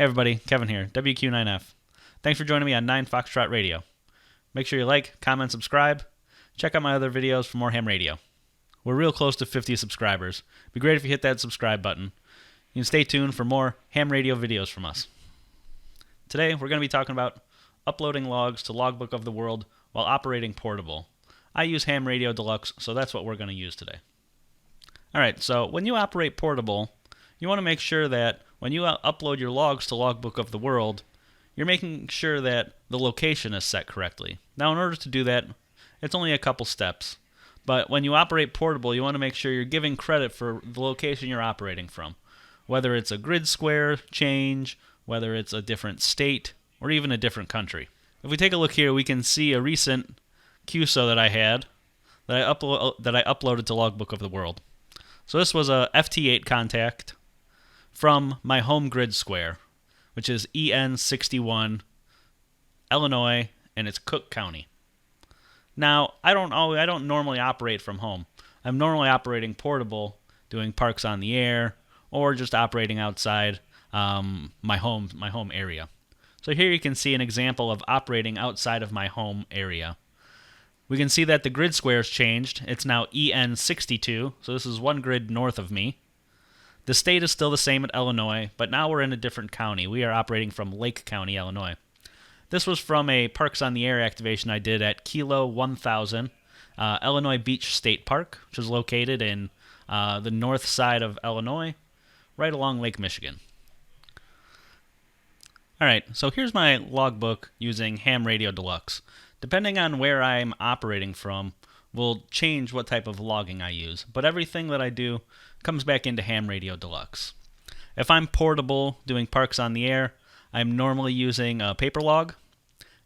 everybody, Kevin here, WQ9F. Thanks for joining me on 9 Foxtrot Radio. Make sure you like, comment, subscribe. Check out my other videos for more ham radio. We're real close to 50 subscribers. It'd be great if you hit that subscribe button. You can stay tuned for more ham radio videos from us. Today, we're going to be talking about uploading logs to Logbook of the World while operating portable. I use Ham Radio Deluxe, so that's what we're going to use today. Alright, so when you operate portable, you want to make sure that when you upload your logs to Logbook of the World, you're making sure that the location is set correctly. Now, in order to do that, it's only a couple steps. But when you operate portable, you want to make sure you're giving credit for the location you're operating from. Whether it's a grid square change, whether it's a different state, or even a different country. If we take a look here, we can see a recent QSO that I had that I uploaded to Logbook of the World. So this was a FT8 contact from my home grid square, which is EN61, Illinois, and it's Cook County. Now, I don't normally operate from home. I'm normally operating portable, doing parks on the air, or just operating outside my home area. So here you can see an example of operating outside of my home area. We can see that the grid square's changed. It's now EN62, so this is one grid north of me. The state is still the same at Illinois, but now we're in a different county. We are operating from Lake County, Illinois. This was from a Parks on the Air activation I did at Kilo 1000, Illinois Beach State Park, which is located in the north side of Illinois, right along Lake Michigan. Alright, so here's my logbook using Ham Radio Deluxe. Depending on where I'm operating from will change what type of logging I use, but everything that I do comes back into Ham Radio Deluxe. If I'm portable doing parks on the air, I'm normally using a paper log.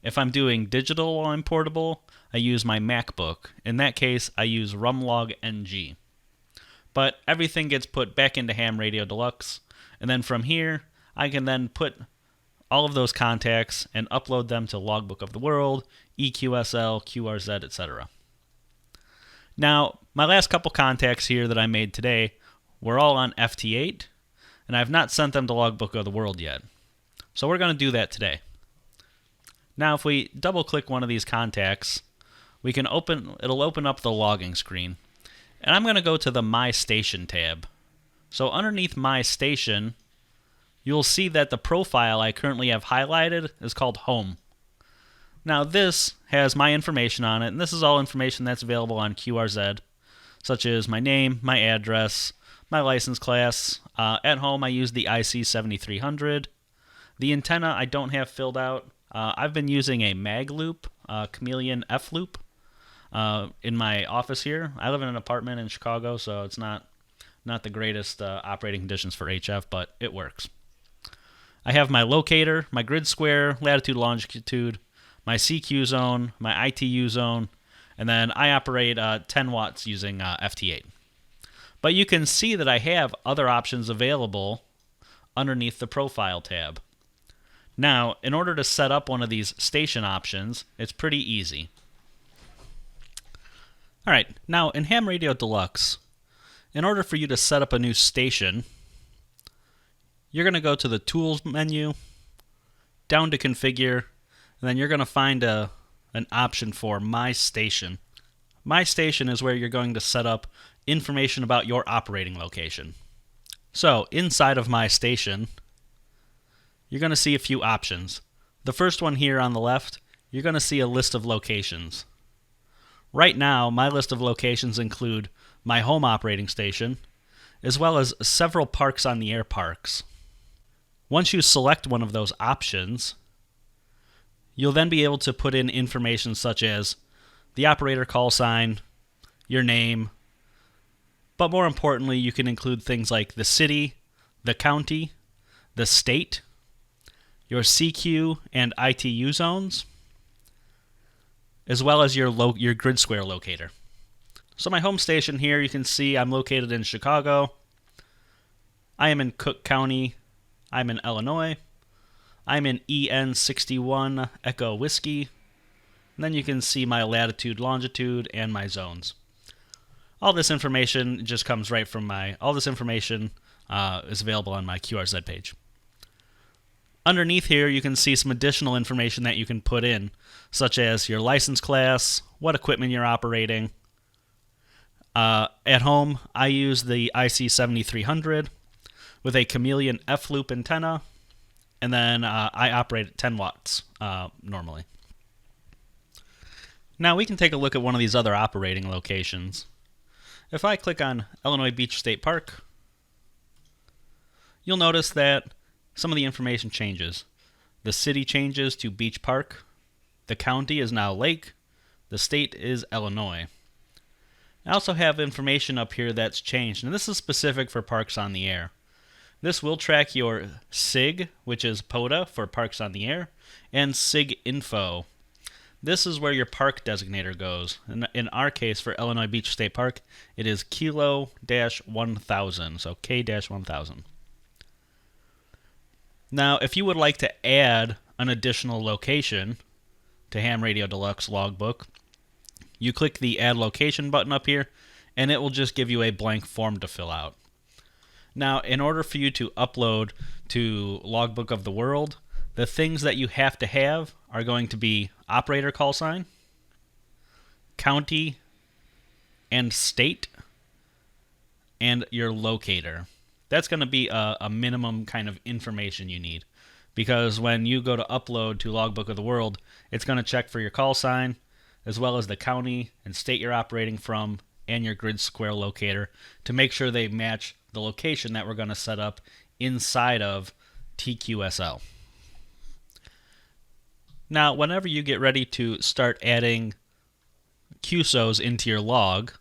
If I'm doing digital while I'm portable, I use my MacBook. In that case, I use rumlog NG. But everything gets put back into Ham Radio Deluxe, and then from here, I can then put all of those contacts and upload them to Logbook of the World, TQSL, QRZ, etc. Now, my last couple contacts here that I made today were all on FT8, and I've not sent them to Logbook of the World yet. So we're going to do that today. Now, if we double-click one of these contacts, it'll open up the logging screen. And I'm going to go to the My Station tab. So underneath My Station, you'll see that the profile I currently have highlighted is called Home. Now this has my information on it, and this is all information that's available on QRZ, such as my name, my address, my license class. At home I use the IC-7300. The antenna I don't have filled out. I've been using a mag loop, Chameleon F loop, in my office here. I live in an apartment in Chicago, so it's not the greatest operating conditions for HF, but it works. I have my locator, my grid square, latitude, longitude, my CQ zone, my ITU zone, and then I operate 10 watts using FT8. But you can see that I have other options available underneath the Profile tab. Now, in order to set up one of these station options, it's pretty easy. Alright, now in Ham Radio Deluxe, in order for you to set up a new station, you're going to go to the Tools menu, down to Configure, and then you're going to find an option for My Station. My Station is where you're going to set up information about your operating location. So, inside of My Station, you're going to see a few options. The first one here on the left, you're going to see a list of locations. Right now, my list of locations include my home operating station, as well as several parks on the air parks. Once you select one of those options, you'll then be able to put in information such as the operator call sign, your name, but more importantly, you can include things like the city, the county, the state, your CQ and ITU zones, as well as your grid square locator. So my home station here, you can see I'm located in Chicago. I am in Cook County. I'm in Illinois. I'm in EN61 Echo Whiskey. And then you can see my latitude, longitude, and my zones. All this information just comes right from all this information is available on my QRZ page. Underneath here, you can see some additional information that you can put in, such as your license class, what equipment you're operating. At home, I use the IC-7300 with a Chameleon F-loop antenna, and then I operate at 10 watts normally. Now we can take a look at one of these other operating locations. If I click on Illinois Beach State Park, you'll notice that some of the information changes. The city changes to Beach Park. The county is now Lake. The state is Illinois. I also have information up here that's changed, and this is specific for Parks on the Air. This will track your SIG, which is POTA for Parks on the Air, and SIG Info. This is where your park designator goes. In our case, for Illinois Beach State Park, it is Kilo-1000, so K-1000. Now, if you would like to add an additional location to Ham Radio Deluxe Logbook, you click the Add Location button up here, and it will just give you a blank form to fill out. Now, in order for you to upload to Logbook of the World, the things that you have to have are going to be operator call sign, county and state, and your locator. That's going to be a minimum kind of information you need, because when you go to upload to Logbook of the World, it's going to check for your call sign, as well as the county and state you're operating from, and your grid square locator, to make sure they match the location that we're going to set up inside of TQSL. Now, whenever you get ready to start adding QSOs into your log,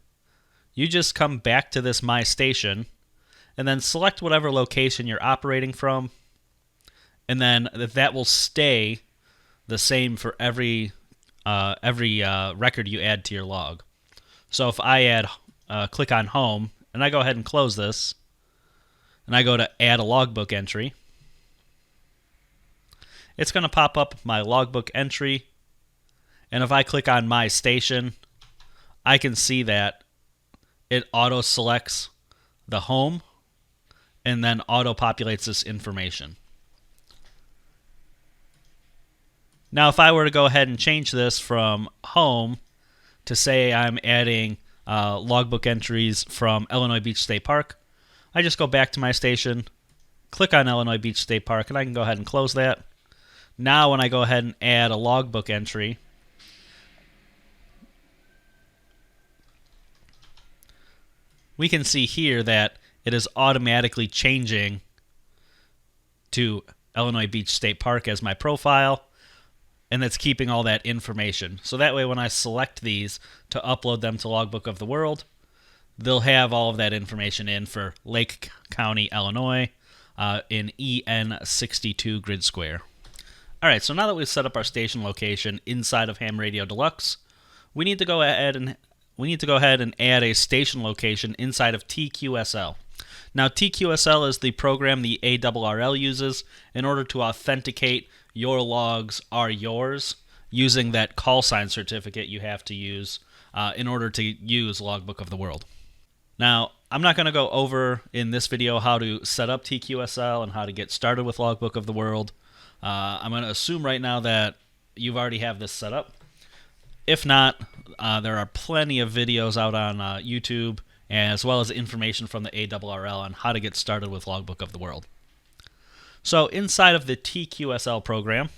you just come back to this My Station, and then select whatever location you're operating from, and then that will stay the same for every record you add to your log. So if I click on Home, and I go ahead and close this, and I go to Add a Logbook Entry, it's going to pop up my logbook entry, and if I click on My Station, I can see that it auto-selects the home, and then auto-populates this information. Now, if I were to go ahead and change this from home to say I'm adding logbook entries from Illinois Beach State Park, I just go back to My Station, click on Illinois Beach State Park, and I can go ahead and close that. Now, when I go ahead and add a logbook entry, we can see here that it is automatically changing to Illinois Beach State Park as my profile, and it's keeping all that information. So that way, when I select these to upload them to Logbook of the World, they'll have all of that information in for Lake County, Illinois, in EN62 grid square. All right, so now that we've set up our station location inside of Ham Radio Deluxe, we need to go ahead and add a station location inside of TQSL. Now, TQSL is the program the ARRL uses in order to authenticate your logs are yours using that call sign certificate you have to use in order to use Logbook of the World. Now, I'm not going to go over in this video how to set up TQSL and how to get started with Logbook of the World. I'm going to assume right now that you've already have this set up. If not, there are plenty of videos out on YouTube, as well as information from the ARRL on how to get started with Logbook of the World. So inside of the TQSL program,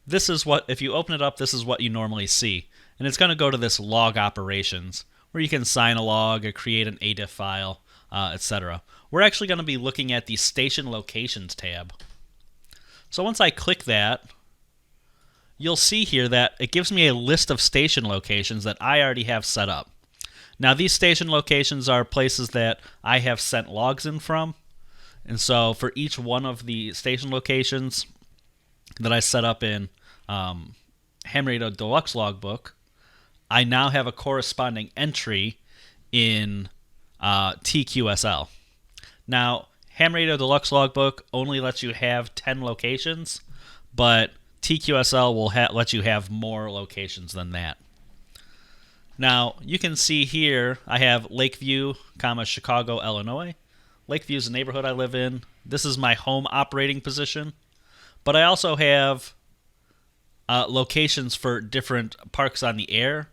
this is what, if you open it up, this is what you normally see. And it's going to go to this log operations, where you can sign a log or create an ADIF file, etc. We're actually going to be looking at the Station Locations tab. So once I click that, you'll see here that it gives me a list of station locations that I already have set up. Now, these station locations are places that I have sent logs in from. And so for each one of the station locations that I set up in Ham Radio Deluxe Logbook, I now have a corresponding entry in TQSL. Now, Ham Radio Deluxe Logbook only lets you have 10 locations, but TQSL will let you have more locations than that. Now, you can see here I have Lakeview, Chicago, Illinois. Lakeview is a neighborhood I live in. This is my home operating position, but I also have locations for different parks on the air,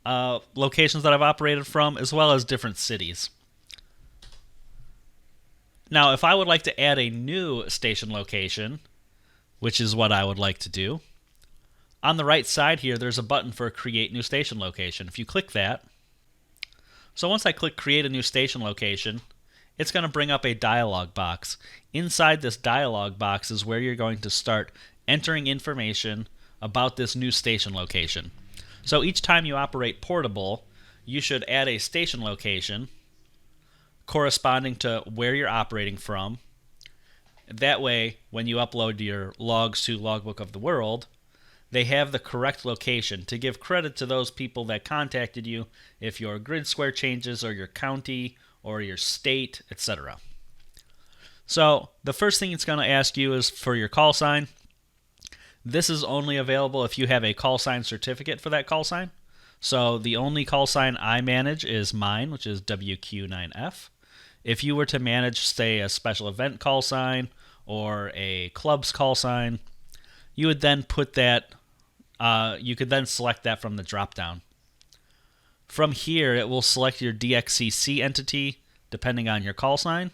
locations that I've operated from, as well as different cities. Now, if I would like to add a new station location, which is what I would like to do, on the right side here, there's a button for Create New Station Location. If you click that, so once I click Create a New Station Location, it's going to bring up a dialog box. Inside this dialog box is where you're going to start entering information about this new station location. So each time you operate portable, you should add a station location corresponding to where you're operating from. That way, when you upload your logs to Logbook of the World, they have the correct location to give credit to those people that contacted you if your grid square changes or your county or your state, etc. So the first thing it's going to ask you is for your call sign. This is only available if you have a call sign certificate for that call sign. So the only call sign I manage is mine, which is WQ9F. If you were to manage, say, a special event call sign or a club's call sign, you would then put that, you could then select that from the drop-down. From here, it will select your DXCC entity, depending on your call sign.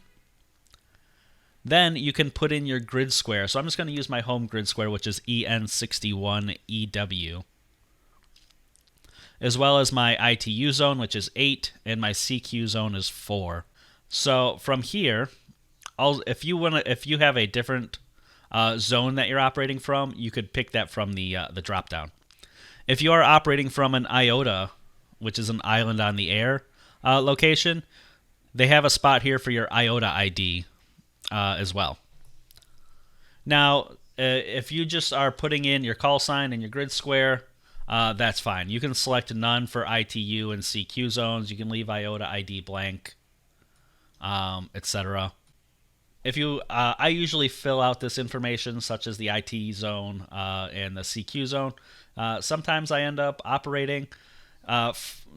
Then you can put in your grid square. So I'm just going to use my home grid square, which is EN61EW, as well as my ITU zone, which is 8, and my CQ zone is 4. So from here, if you have a different zone that you're operating from, you could pick that from the drop-down. If you are operating from an IOTA, which is an island on the air location, they have a spot here for your IOTA ID as well. Now, if you just are putting in your call sign and your grid square, that's fine. You can select none for ITU and CQ zones. You can leave IOTA ID blank, etc. If you, I usually fill out this information, such as the IT zone and the CQ zone. Sometimes I end up operating.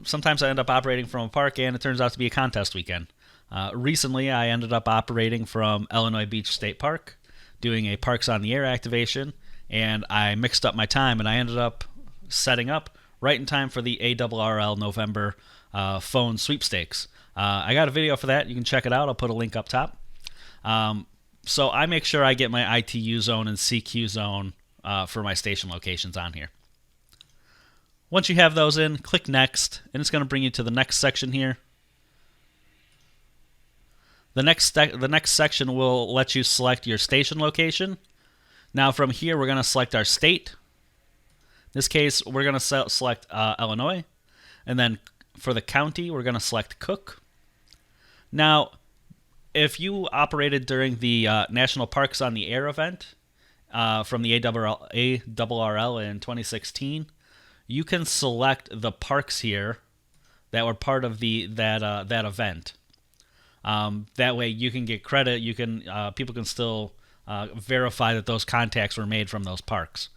Sometimes I end up operating from a park, and it turns out to be a contest weekend. Recently, I ended up operating from Illinois Beach State Park, doing a Parks on the Air activation, and I mixed up my time, and I ended up setting up right in time for the ARRL November phone sweepstakes. I got a video for that. You can check it out. I'll put a link up top. So I make sure I get my ITU zone and CQ zone for my station locations on here. Once you have those in, click Next, and it's going to bring you to the next section here. The next section will let you select your station location. Now from here, we're going to select our state. In this case, we're going to select Illinois. And then for the county, we're going to select Cook. Now, if you operated during the National Parks on the Air event from the ARRL in 2016, you can select the parks here that were part of that event. That way, you can get credit. You can people can still verify that those contacts were made from those parks.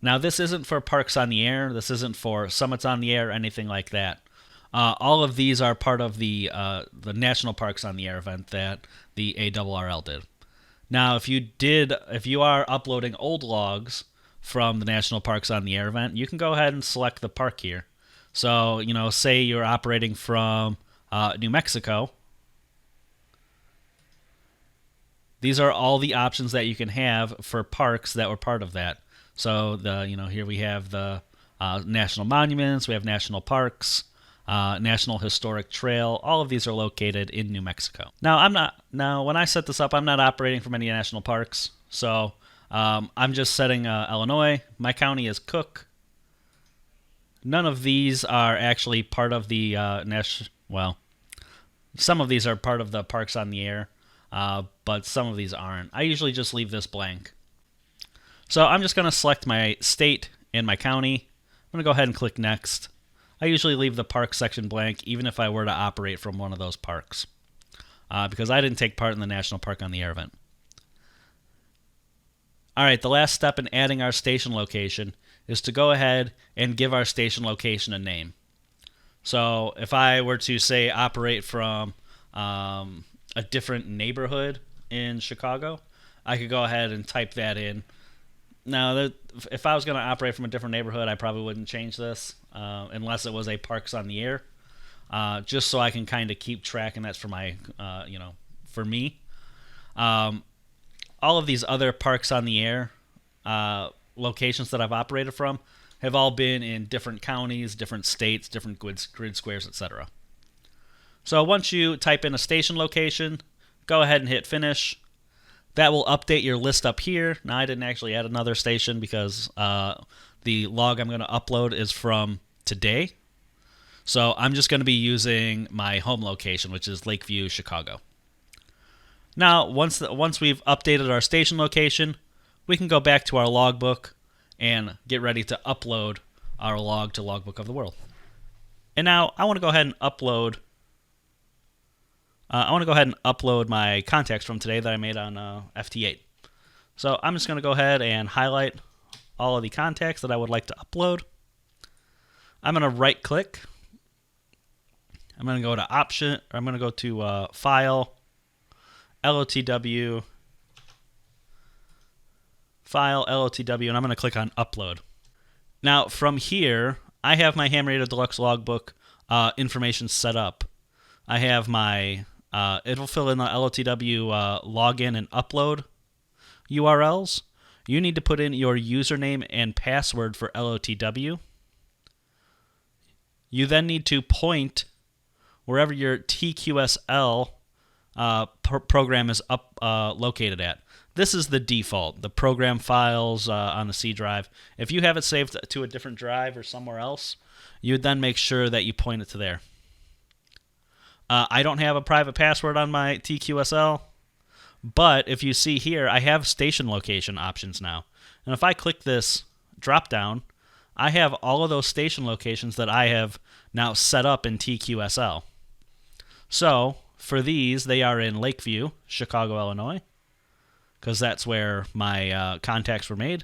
Now, this isn't for Parks on the Air. This isn't for Summits on the Air, anything like that. All of these are part of the National Parks on the Air event that the ARRL did. Now, if you are uploading old logs from the National Parks on the Air event, you can go ahead and select the park here. So, say you're operating from New Mexico. These are all the options that you can have for parks that were part of that. So here we have the national monuments, we have national parks, National Historic Trail. All of these are located in New Mexico. Now when I set this up, I'm not operating from any national parks. So I'm just setting Illinois. My county is Cook. None of these are actually part of the some of these are part of the Parks on the Air, but some of these aren't. I usually just leave this blank. So I'm just going to select my state and my county. I'm going to go ahead and click Next. I usually leave the park section blank, even if I were to operate from one of those parks, because I didn't take part in the National Park on the Air event. All right, the last step in adding our station location is to go ahead and give our station location a name. So if I were to, say, operate from a different neighborhood in Chicago, I could go ahead and type that in. Now, if I was going to operate from a different neighborhood, I probably wouldn't change this unless it was a Parks on the Air, just so I can kind of keep track, and that's for my, for me. All of these other Parks on the Air locations that I've operated from have all been in different counties, different states, different grid squares, etc. So once you type in a station location, go ahead and hit finish. That will update your list up here. Now, I didn't actually add another station because the log I'm going to upload is from today. So I'm just going to be using my home location, which is Lakeview, Chicago. Now, once we've updated our station location, we can go back to our logbook and get ready to upload our log to Logbook of the World. And now I want to go ahead and upload. My contacts from today that I made on FT8. So I'm just going to go ahead and highlight all of the contacts that I would like to upload. I'm going to right click. I'm going to go to Option. Or I'm going to go to File, LOTW, File, LOTW, and I'm going to click on Upload. Now from here, I have my Ham Radio Deluxe Logbook information set up. I have my it'll fill in the LOTW login and upload URLs. You need to put in your username and password for LOTW. You then need to point wherever your TQSL program is located at. This is the default, the program files on the C drive. If you have it saved to a different drive or somewhere else, you would then make sure that you point it to there. I don't have a private password on my TQSL, but if you see here, I have station location options now. And if I click this drop down, I have all of those station locations that I have now set up in TQSL. So for these, they are in Lakeview, Chicago, Illinois, because that's where my contacts were made.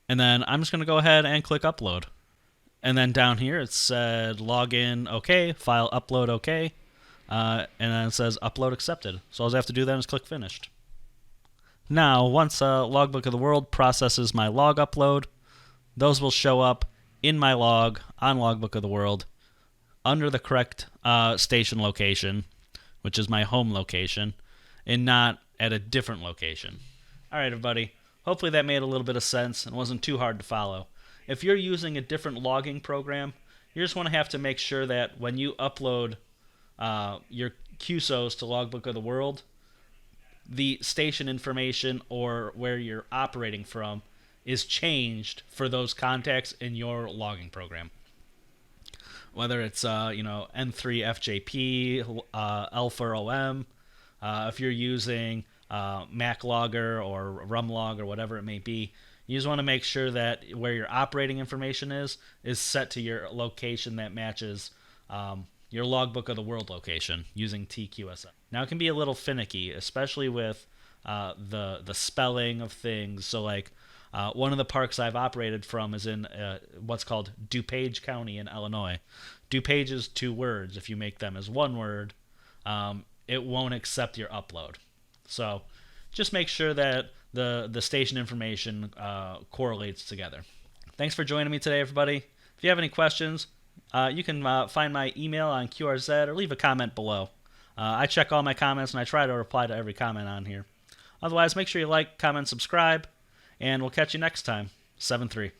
And then I'm just going to go ahead and click upload. And then down here it said login okay, file upload okay, and then it says upload accepted. So all I have to do then is click finished. Now, once Logbook of the World processes my log upload, those will show up in my log on Logbook of the World under the correct station location, which is my home location, and not at a different location. All right, everybody. Hopefully that made a little bit of sense and wasn't too hard to follow. If you're using a different logging program, you just want to have to make sure that when you upload your QSOs to Logbook of the World, the station information or where you're operating from is changed for those contacts in your logging program. Whether it's N3FJP, L4OM, if you're using MacLogger or RumLog or whatever it may be, you just want to make sure that where your operating information is set to your location that matches your Logbook of the World location using TQSL. Now, it can be a little finicky, especially with the spelling of things. So, like, one of the parks I've operated from is in what's called DuPage County in Illinois. DuPage is 2 words. If you make them as 1 word, it won't accept your upload. So just make sure that the station information correlates together. Thanks for joining me today, everybody. If you have any questions, you can find my email on QRZ or leave a comment below. I check all my comments and I try to reply to every comment on here. Otherwise, make sure you like, comment, subscribe, and we'll catch you next time. 7-3.